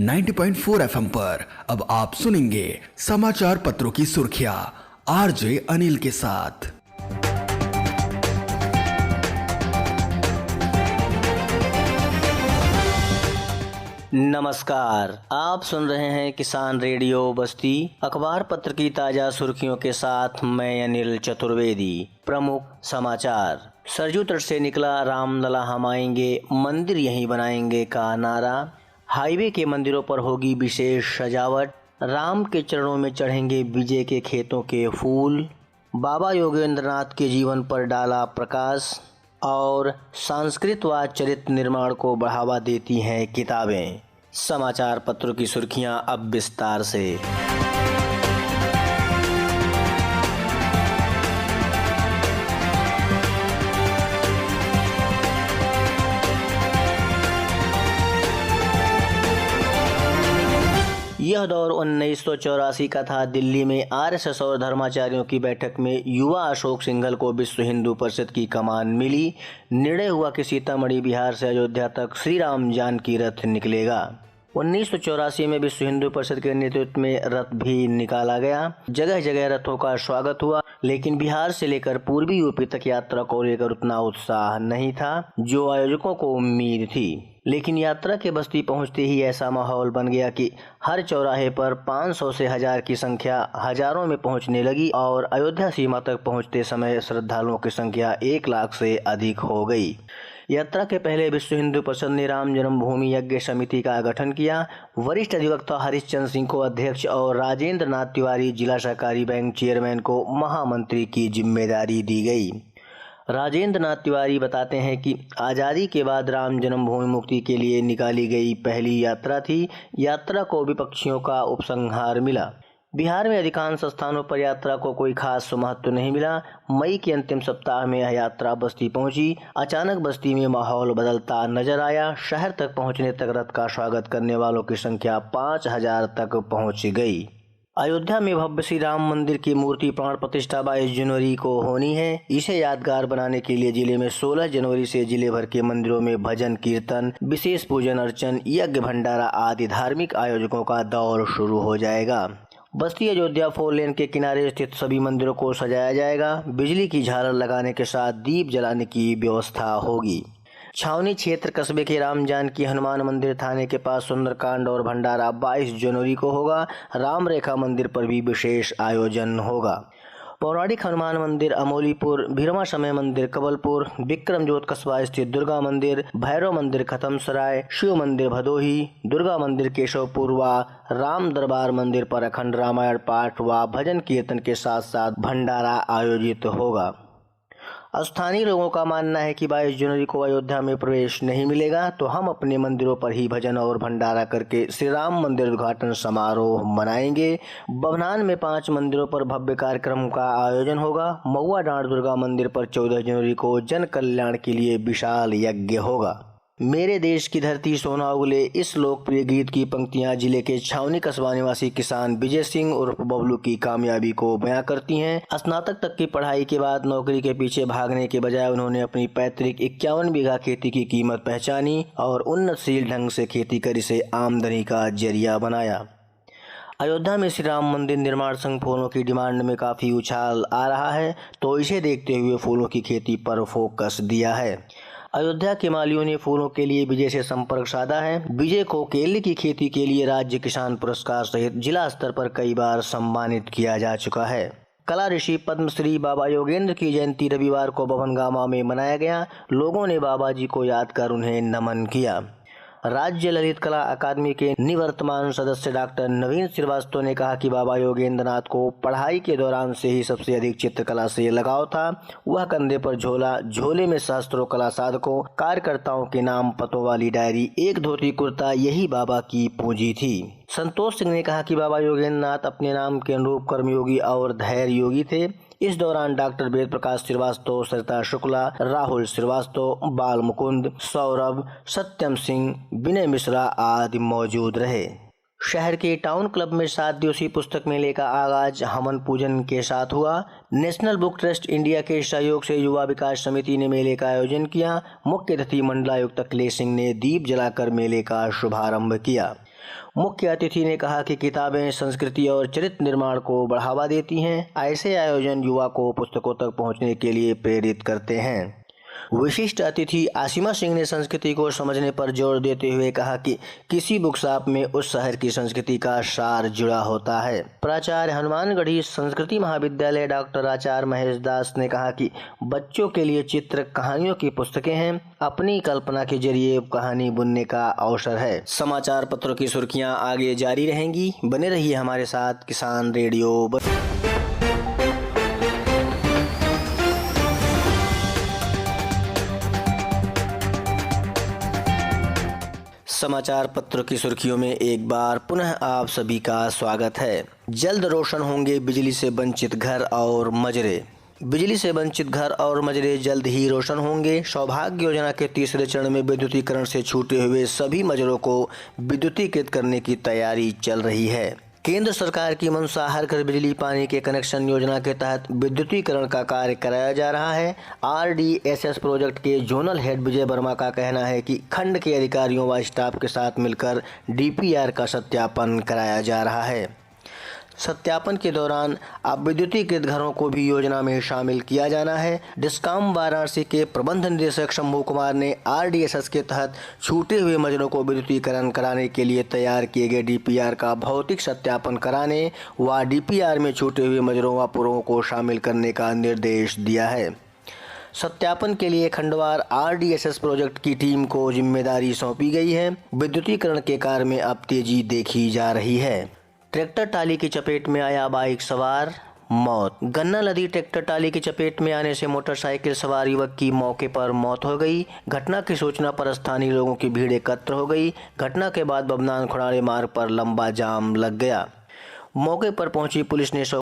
90.4 FM पर अब आप सुनेंगे समाचार पत्रों की सुर्खियां आरजे अनिल के साथ। नमस्कार, आप सुन रहे हैं किसान रेडियो बस्ती अखबार पत्र की ताजा सुर्खियों के साथ मैं अनिल चतुर्वेदी। प्रमुख समाचार। सरजू तट से निकला रामलला हम आएंगे, मंदिर यहीं बनाएंगे का नारा। हाईवे के मंदिरों पर होगी विशेष सजावट। राम के चरणों में चढ़ेंगे विजय के खेतों के फूल। बाबा योगेंद्रनाथ के जीवन पर डाला प्रकाश। और संस्कृत व चरित्र निर्माण को बढ़ावा देती हैं किताबें। समाचार पत्रों की सुर्खियां अब विस्तार से। यह दौर 1984 का था। दिल्ली में आरएसएस और धर्माचार्यों की बैठक में युवा अशोक सिंघल को विश्व हिंदू परिषद की कमान मिली। निर्णय हुआ कि सीतामढ़ी बिहार से अयोध्या तक श्री राम जानकी रथ निकलेगा। 1984 में विश्व हिंदू परिषद के नेतृत्व में रथ भी निकाला गया। जगह जगह रथों का स्वागत हुआ, लेकिन बिहार से लेकर पूर्वी यूपी तक यात्रा को लेकर उतना उत्साह नहीं था जो आयोजकों को उम्मीद थी। लेकिन यात्रा के बस्ती पहुंचते ही ऐसा माहौल बन गया कि हर चौराहे पर 500 से 1000 की संख्या हजारों में पहुंचने लगी और अयोध्या सीमा तक पहुंचते समय श्रद्धालुओं की संख्या 1 लाख से अधिक हो गई। यात्रा के पहले विश्व हिंदू परिषद ने राम जन्मभूमि यज्ञ समिति का गठन किया। वरिष्ठ अधिवक्ता हरिश्चंद्र सिंह को अध्यक्ष और राजेंद्र नाथ तिवारी जिला सहकारी बैंक चेयरमैन को महामंत्री की जिम्मेदारी दी गई। राजेंद्र नाथ तिवारी बताते हैं कि आज़ादी के बाद राम जन्मभूमि मुक्ति के लिए निकाली गई पहली यात्रा थी। यात्रा को विपक्षियों का उपसंहार मिला। बिहार में अधिकांश स्थानों पर यात्रा को कोई खास महत्व नहीं मिला। मई के अंतिम सप्ताह में यह यात्रा बस्ती पहुंची। अचानक बस्ती में माहौल बदलता नजर आया। शहर तक पहुंचने तक रथ का स्वागत करने वालों की संख्या 5000 तक पहुंच गई। अयोध्या में भव्य श्री राम मंदिर की मूर्ति प्राण प्रतिष्ठा 22 जनवरी को होनी है। इसे यादगार बनाने के लिए जिले में 16 जनवरी से जिले भर के मंदिरों में भजन कीर्तन, विशेष पूजन अर्चन, यज्ञ भंडारा आदि धार्मिक आयोजकों का दौर शुरू हो जाएगा। बस्ती अयोध्या 4 लेन के किनारे स्थित सभी मंदिरों को सजाया जाएगा। बिजली की झालर लगाने के साथ दीप जलाने की व्यवस्था होगी। छावनी क्षेत्र कस्बे के राम जानकी हनुमान मंदिर थाने के पास सुंदरकांड और भंडारा 22 जनवरी को होगा। राम रेखा मंदिर पर भी विशेष आयोजन होगा। पौराणिक हनुमान मंदिर अमोलीपुर, भीरमा समय मंदिर कबलपुर, विक्रमजोत कस्बा स्थित दुर्गा मंदिर, भैरव मंदिर खतमसराय, शिव मंदिर भदोही, दुर्गा मंदिर केशवपुर व राम दरबार मंदिर पर अखंड रामायण पाठ व भजन कीर्तन के साथ साथ भंडारा आयोजित होगा। स्थानीय लोगों का मानना है कि 22 जनवरी को अयोध्या में प्रवेश नहीं मिलेगा, तो हम अपने मंदिरों पर ही भजन और भंडारा करके श्री राम मंदिर उद्घाटन समारोह मनाएंगे। बभनान में 5 मंदिरों पर भव्य कार्यक्रम का आयोजन होगा। महुआ डांड दुर्गा मंदिर पर 14 जनवरी को जन कल्याण के लिए विशाल यज्ञ होगा। मेरे देश की धरती सोना उगले, इस लोकप्रिय गीत की पंक्तियां जिले के छावनी कस्बा निवासी किसान विजय सिंह उर्फ बबलू की कामयाबी को बयां करती हैं। स्नातक तक की पढ़ाई के बाद नौकरी के पीछे भागने के बजाय उन्होंने अपनी पैतृक 51 बीघा खेती की कीमत पहचानी और उन्नतशील ढंग से खेती कर इसे आमदनी का जरिया बनाया। अयोध्या में श्री राम मंदिर निर्माण संग फूलों की डिमांड में काफ़ी उछाल आ रहा है, तो इसे देखते हुए फूलों की खेती पर फोकस दिया है। अयोध्या के मालियों ने फूलों के लिए विजय से संपर्क साधा है। विजय को केले की खेती के लिए राज्य किसान पुरस्कार सहित जिला स्तर पर कई बार सम्मानित किया जा चुका है। कला ऋषि पद्मश्री बाबा योगेंद्र की जयंती रविवार को बभनगामा में मनाया गया। लोगों ने बाबा जी को याद कर उन्हें नमन किया। राज्य ललित कला अकादमी के निवर्तमान सदस्य डॉक्टर नवीन श्रीवास्तव ने कहा कि बाबा योगेंद्रनाथ को पढ़ाई के दौरान से ही सबसे अधिक चित्रकला से लगाव था। वह कंधे पर झोला, झोले में सहस्त्रों कला साधकों कार्यकर्ताओं के नाम पतों वाली डायरी, एक धोती कुर्ता, यही बाबा की पूंजी थी। संतोष सिंह ने कहा कि बाबा योगेंद्रनाथ अपने नाम के अनुरूप कर्मयोगी और धैर्य योगी थे। इस दौरान डॉक्टर वेद प्रकाश श्रीवास्तव, सरिता शुक्ला, राहुल श्रीवास्तव, बाल मुकुंद, सौरभ, सत्यम सिंह, विनय मिश्रा आदि मौजूद रहे। शहर के टाउन क्लब में 7 दिवसीय पुस्तक मेले का आगाज हवन पूजन के साथ हुआ। नेशनल बुक ट्रस्ट इंडिया के सहयोग से युवा विकास समिति ने मेले का आयोजन किया। मुख्य अतिथि मंडलायुक्त अखिलेश सिंह ने दीप जलाकर मेले का शुभारंभ किया। मुख्य अतिथि ने कहा कि किताबें संस्कृति और चरित्र निर्माण को बढ़ावा देती हैं। ऐसे आयोजन युवा को पुस्तकों तक पहुंचने के लिए प्रेरित करते हैं। विशिष्ट अतिथि आसिमा सिंह ने संस्कृति को समझने पर जोर देते हुए कहा कि किसी बुक शॉप में उस शहर की संस्कृति का सार जुड़ा होता है। प्राचार्य हनुमानगढ़ी संस्कृति महाविद्यालय डॉक्टर आचार्य महेश दास ने कहा कि बच्चों के लिए चित्र कहानियों की पुस्तकें हैं, अपनी कल्पना के जरिए कहानी बुनने का अवसर है। समाचार पत्रों की सुर्खियां आगे जारी रहेंगी, बने रहिए हमारे साथ किसान रेडियो। समाचार पत्रों की सुर्खियों में एक बार पुनः आप सभी का स्वागत है। जल्द रोशन होंगे बिजली से वंचित घर और मजरे। बिजली से वंचित घर और मजरे जल्द ही रोशन होंगे। सौभाग्य योजना के तीसरे चरण में विद्युतीकरण से छूटे हुए सभी मजरों को विद्युतीकृत करने की तैयारी चल रही है। केंद्र सरकार की मंशा हर घर बिजली पानी के कनेक्शन योजना के तहत विद्युतीकरण का कार्य कराया जा रहा है। RDSS प्रोजेक्ट के जोनल हेड विजय वर्मा का कहना है कि खंड के अधिकारियों व स्टाफ के साथ मिलकर DPR का सत्यापन कराया जा रहा है। सत्यापन के दौरान अब विद्युतीकृत घरों को भी योजना में शामिल किया जाना है। डिस्कॉम वाराणसी के प्रबंध निदेशक शंभू कुमार ने RDSS के तहत छूटे हुए मजरों को विद्युतीकरण कराने के लिए तैयार किए गए DPR का भौतिक सत्यापन कराने व DPR में छूटे हुए मजरों व पुरों को शामिल करने का निर्देश दिया है। सत्यापन के लिए खंडवार RDSS प्रोजेक्ट की टीम को जिम्मेदारी सौंपी गई है। विद्युतीकरण के कार्य में अब तेजी देखी जा रही है। ट्रैक्टर टाली की चपेट में आया बाइक सवार, मौत। गन्ना नदी ट्रैक्टर टाली की चपेट में आने से मोटरसाइकिल सवार युवक की मौके पर मौत हो गई। घटना की सूचना पर स्थानीय लोगों की भीड़ एकत्र हो गई। घटना के बाद बबनान खुड़ारे मार्ग पर लंबा जाम लग गया। मौके पर पहुंची पुलिस ने